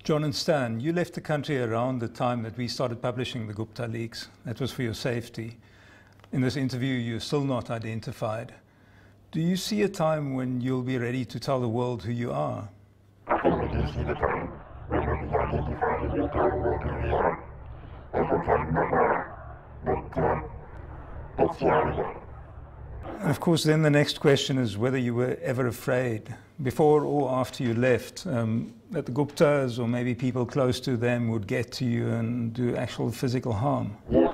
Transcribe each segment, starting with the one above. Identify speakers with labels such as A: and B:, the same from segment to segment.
A: John and Stan, you left the country around the time that we started publishing the Gupta Leaks. That was for your safety. In this interview, you're still not identified. Do you see a time when you'll be ready to tell the world who you are?
B: I think we do see the time when we'll be identified and we'll tell the world who we are. At the time, not now, but let's see how we go.
A: And of course, then the next question is whether you were ever afraid, before or after you left, that the Guptas or maybe people close to them would get to you and do actual physical harm.
B: Yes,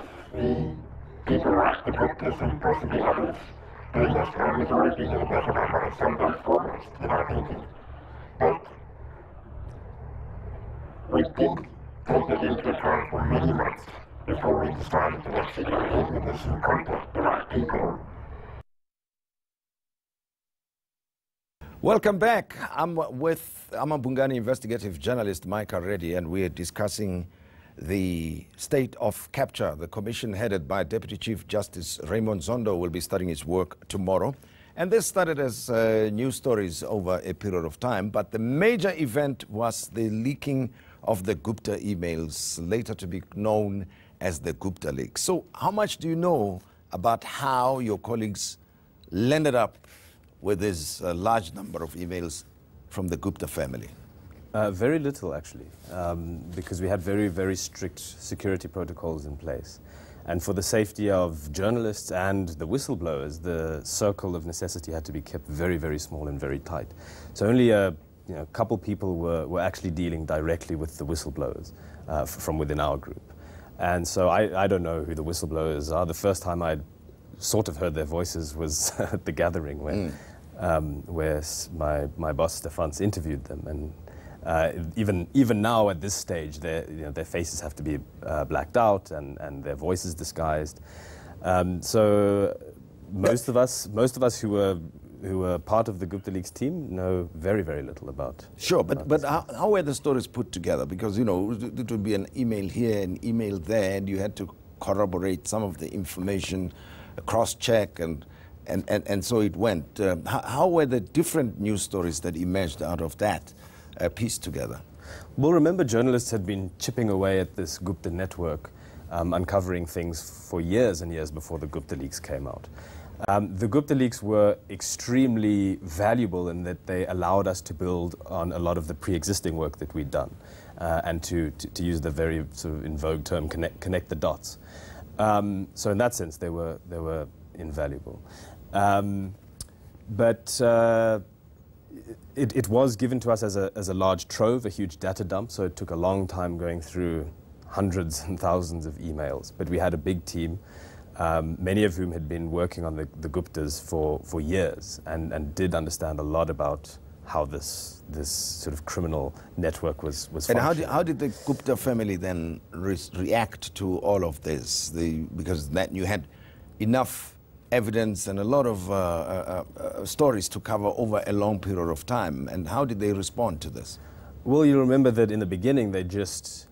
B: people like the Guptas and possibly others doing us harm has always been in the back of our minds, sometimes foremost in our thinking. But we did take it into account for many months before we decided to actually go ahead with this and contact the right people.
C: Welcome back. I'm with Amabhungane investigative journalist Micah Reddy, and we are discussing the state of capture. The commission headed by Deputy Chief Justice Raymond Zondo will be starting its work tomorrow. And this started as news stories over a period of time, but the major event was the leaking of the Gupta emails, later to be known as the Gupta Leaks. So how much do you know about how your colleagues landed up with this large number of emails from the Gupta family?
D: Very little, actually, because we had very, very strict security protocols in place. And for the safety of journalists and the whistleblowers, the circle of necessity had to be kept very, very small and very tight. So only a couple people were actually dealing directly with the whistleblowers from within our group. And so I don't know who the whistleblowers are. The first time I sort of heard their voices was at the gathering when where my boss Stefans interviewed them, and even now at this stage, their faces have to be blacked out and their voices disguised. So most of us who were part of the Gupta Leaks team know very, very little about.
C: Sure, but how were the stories put together? Because it would be an email here, an email there, and you had to corroborate some of the information, cross-check, and so it went. How were the different news stories that emerged out of that pieced together?
D: Well, remember, journalists had been chipping away at this Gupta network, uncovering things for years and years before the Gupta Leaks came out. The Gupta Leaks were extremely valuable in that they allowed us to build on a lot of the pre-existing work that we'd done, and to use the very sort of in vogue term, connect the dots. So in that sense, they were invaluable. But it was given to us as a large trove, a huge data dump, so it took a long time going through hundreds and thousands of emails. But we had a big team, many of whom had been working on the Guptas for years and did understand a lot about how this sort of criminal network was functioning.
C: And how did the Gupta family then react to all of this? Because you had enough evidence and a lot of stories to cover over a long period of time. And how did they respond to this?
D: Well, you remember that in the beginning they just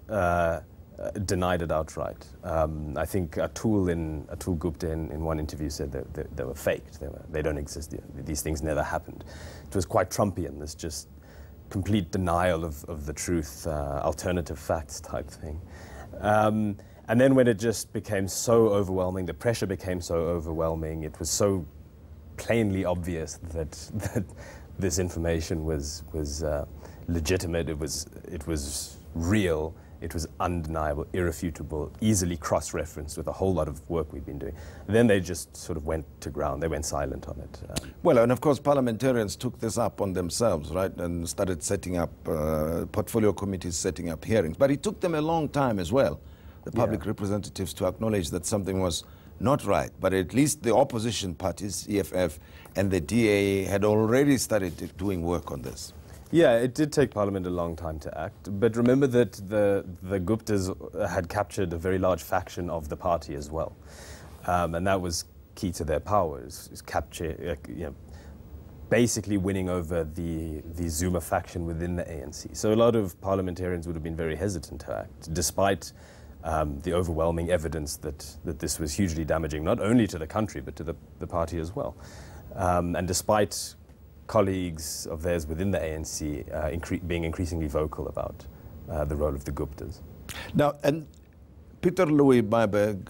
D: denied it outright. I think Atul Gupta in one interview said that they were faked. They don't exist. These things never happened. It was quite Trumpian, this just complete denial of the truth, alternative facts type thing. And then when it just became so overwhelming, the pressure became so overwhelming, it was so plainly obvious that this information was legitimate, it was real, it was undeniable, irrefutable, easily cross-referenced with a whole lot of work we've been doing. And then they just sort of went to ground, they went silent on it.
C: Well, and of course parliamentarians took this up on themselves, right, and started setting up portfolio committees, setting up hearings. But it took them a long time as well, the public representatives, to acknowledge that something was not right. But at least the opposition parties, EFF and the DA, had already started doing work on this.
D: Yeah, it did take Parliament a long time to act. But remember that the Guptas had captured a very large faction of the party as well. And that was key to their powers, is capture, basically winning over the Zuma faction within the ANC. So a lot of parliamentarians would have been very hesitant to act, despite the overwhelming evidence that this was hugely damaging, not only to the country, but to the party as well. And despite colleagues of theirs within the ANC being increasingly vocal about the role of the Guptas.
C: Now, and Peter Louis Myburgh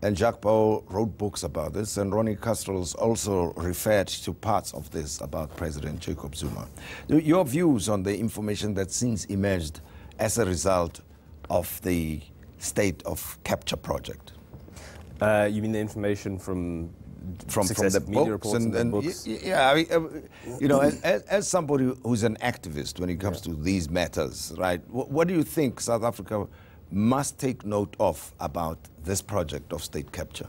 C: and Jacques Paul wrote books about this, and Ronnie Castrol's also referred to parts of this about President Jacob Zuma. Your views on the information that since emerged as a result of the State of Capture project?
D: You mean the information from
C: the
D: media
C: books
D: reports
C: and
D: books?
C: Yeah, I mean, you know, as somebody who's an activist when it comes to these matters, right? What do you think South Africa must take note of about this project of state capture?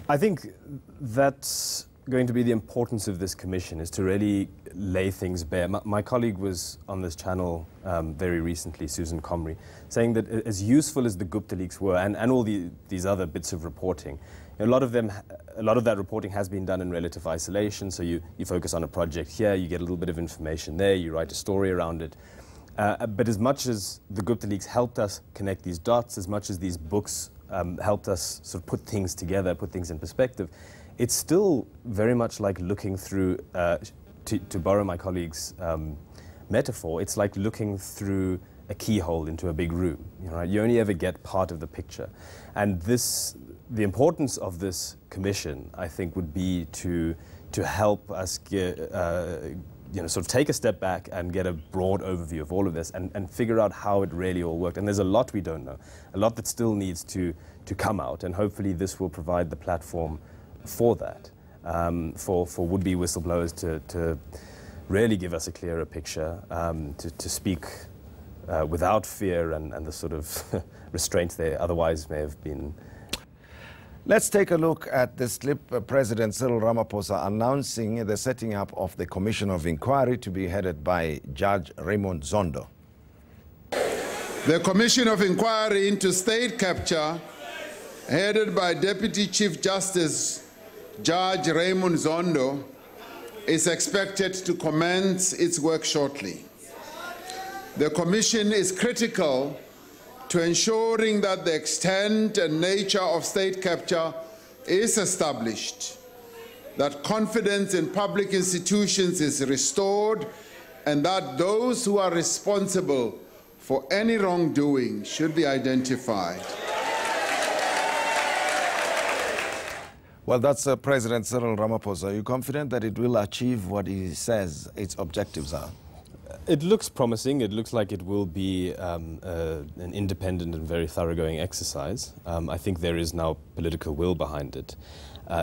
D: I think that's going to be the importance of this commission, is to really lay things bare. My colleague was on this channel very recently, Susan Comrie, saying that as useful as the Gupta Leaks were, and all these other bits of reporting, a lot of that reporting has been done in relative isolation. So you focus on a project here, you get a little bit of information there, you write a story around it. But as much as the Gupta Leaks helped us connect these dots, as much as these books helped us sort of put things together, put things in perspective, it's still very much like looking through, to borrow my colleague's metaphor, it's like looking through a keyhole into a big room. You know, right? You only ever get part of the picture. And the importance of this commission, I think, would be to help us sort of take a step back and get a broad overview of all of this and figure out how it really all worked. And there's a lot we don't know, a lot that still needs to come out, and hopefully this will provide the platform for that, for would-be whistleblowers to really give us a clearer picture, to speak without fear and the sort of restraints they otherwise may have been.
C: Let's take a look at this clip. President Cyril Ramaphosa announcing the setting up of the Commission of Inquiry to be headed by Judge Raymond Zondo.
E: The Commission of Inquiry into State Capture, headed by Deputy Chief Justice Judge Raymond Zondo, is expected to commence its work shortly. The Commission is critical to ensuring that the extent and nature of state capture is established, that confidence in public institutions is restored, and that those who are responsible for any wrongdoing should be identified.
C: Well, that's President Cyril Ramaphosa. Are you confident that it will achieve what he says its objectives are?
D: It looks promising. It looks like it will be an independent and very thoroughgoing exercise. I think there is now political will behind it,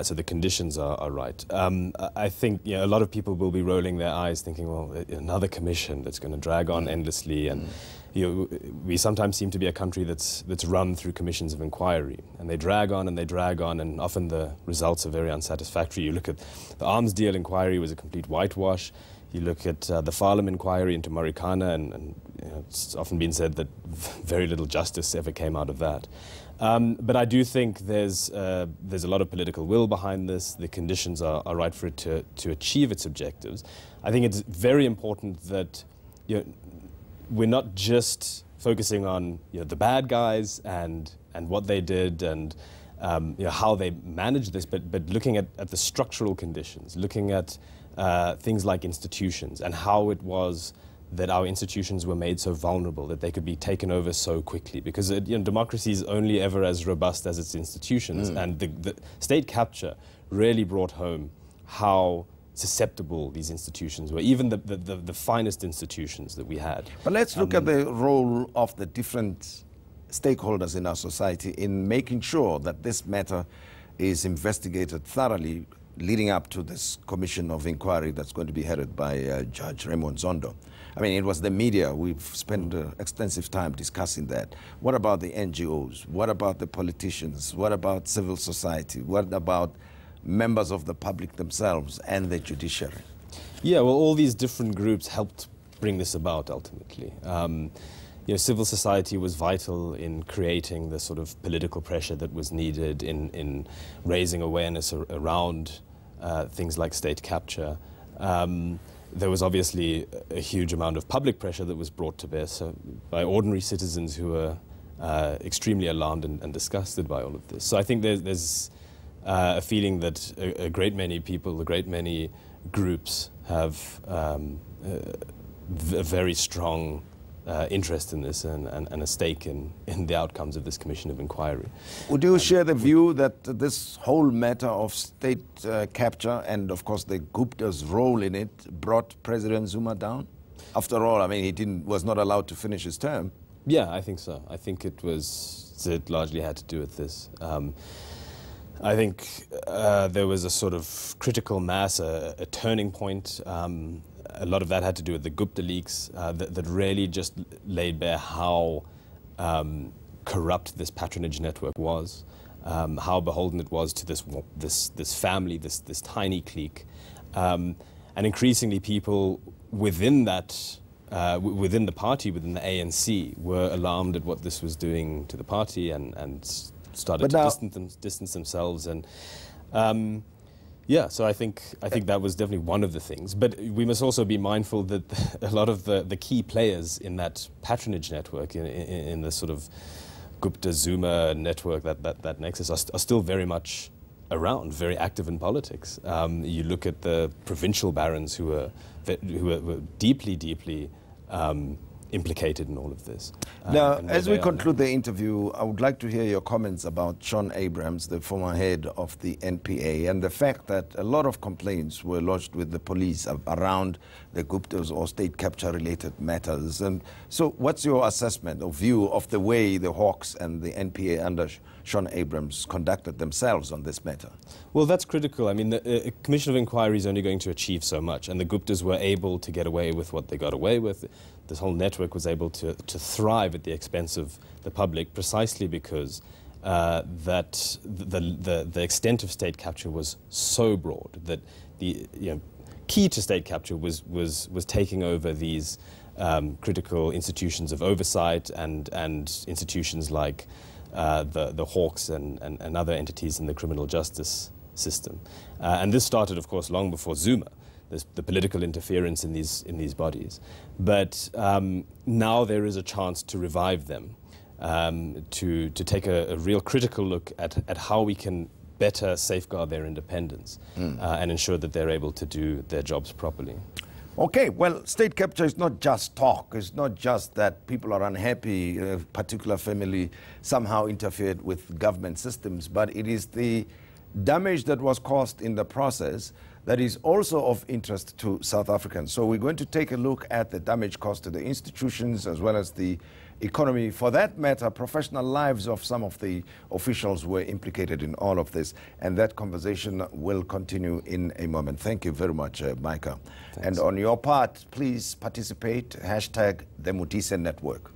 D: so the conditions are right. I think a lot of people will be rolling their eyes thinking, well, another commission that's going to drag on endlessly, and we sometimes seem to be a country that's run through commissions of inquiry, and they drag on and they drag on, and often the results are very unsatisfactory. You look at the arms deal inquiry, was a complete whitewash. You look at the Farlam inquiry into Marikana, and it's often been said that very little justice ever came out of that. But I do think there's a lot of political will behind this. The conditions are right for it to achieve its objectives. I think it's very important that we're not just focusing on the bad guys and what they did and how they managed this, but looking at the structural conditions, looking at things like institutions and how it was that our institutions were made so vulnerable, that they could be taken over so quickly. Because democracy is only ever as robust as its institutions, and the state capture really brought home how susceptible these institutions were, even the finest institutions that we had.
C: But let's look at the role of the different stakeholders in our society in making sure that this matter is investigated thoroughly, leading up to this commission of inquiry that's going to be headed by Judge Raymond Zondo. I mean, it was the media. We've spent extensive time discussing that. What about the NGOs? What about the politicians? What about civil society? What about members of the public themselves and the judiciary?
D: Yeah, well, all these different groups helped bring this about ultimately. Civil society was vital in creating the sort of political pressure that was needed in raising awareness around things like state capture. There was obviously a huge amount of public pressure that was brought to bear by ordinary citizens who were extremely alarmed and disgusted by all of this. So I think there's a feeling that a great many people, a great many groups have a very strong interest in this and a stake in the outcomes of this commission of inquiry.
C: Would you share the view that this whole matter of state capture and, of course, the Gupta's role in it brought President Zuma down? After all, I mean, he was not allowed to finish his term.
D: Yeah, I think so. I think it largely had to do with this. I think there was a sort of critical mass, a turning point. A lot of that had to do with the Gupta Leaks that really just laid bare how corrupt this patronage network was, how beholden it was to this family, this tiny clique, and increasingly people within that, within the party, within the ANC, were alarmed at what this was doing to the party and started to distance themselves. And yeah, so I think that was definitely one of the things. But we must also be mindful that a lot of the key players in that patronage network, in the sort of Gupta-Zuma network, that nexus, are still very much around, very active in politics. You look at the provincial barons who were deeply implicated in all of this.
C: Now, as we conclude the interview, I would like to hear your comments about Shaun Abrahams, the former head of the NPA, and the fact that a lot of complaints were lodged with the police around the Guptas or state capture-related matters. And so what's your assessment or view of the way the Hawks and the NPA under Shaun Abrahams conducted themselves on this matter? Well,
D: that's critical. I mean, the Commission of Inquiry is only going to achieve so much, and the Guptas were able to get away with what they got away with. This whole network was able to thrive at the expense of the public precisely because that the extent of state capture was so broad that the key to state capture was taking over these critical institutions of oversight and institutions like the Hawks and other entities in the criminal justice system. And this started, of course, long before Zuma. The political interference in these bodies, but now there is a chance to revive them, to take a real critical look at how we can better safeguard their independence and ensure that they're able to do their jobs properly.
C: Okay, well, state capture is not just talk. It's not just that people are unhappy, a particular family somehow interfered with government systems, but it is the damage that was caused in the process that is also of interest to South Africans. So we're going to take a look at the damage caused to the institutions as well as the economy. For that matter, professional lives of some of the officials were implicated in all of this, and that conversation will continue in a moment. Thank you very much, Micah. Thanks. And on your part, please participate, #the Modise Network.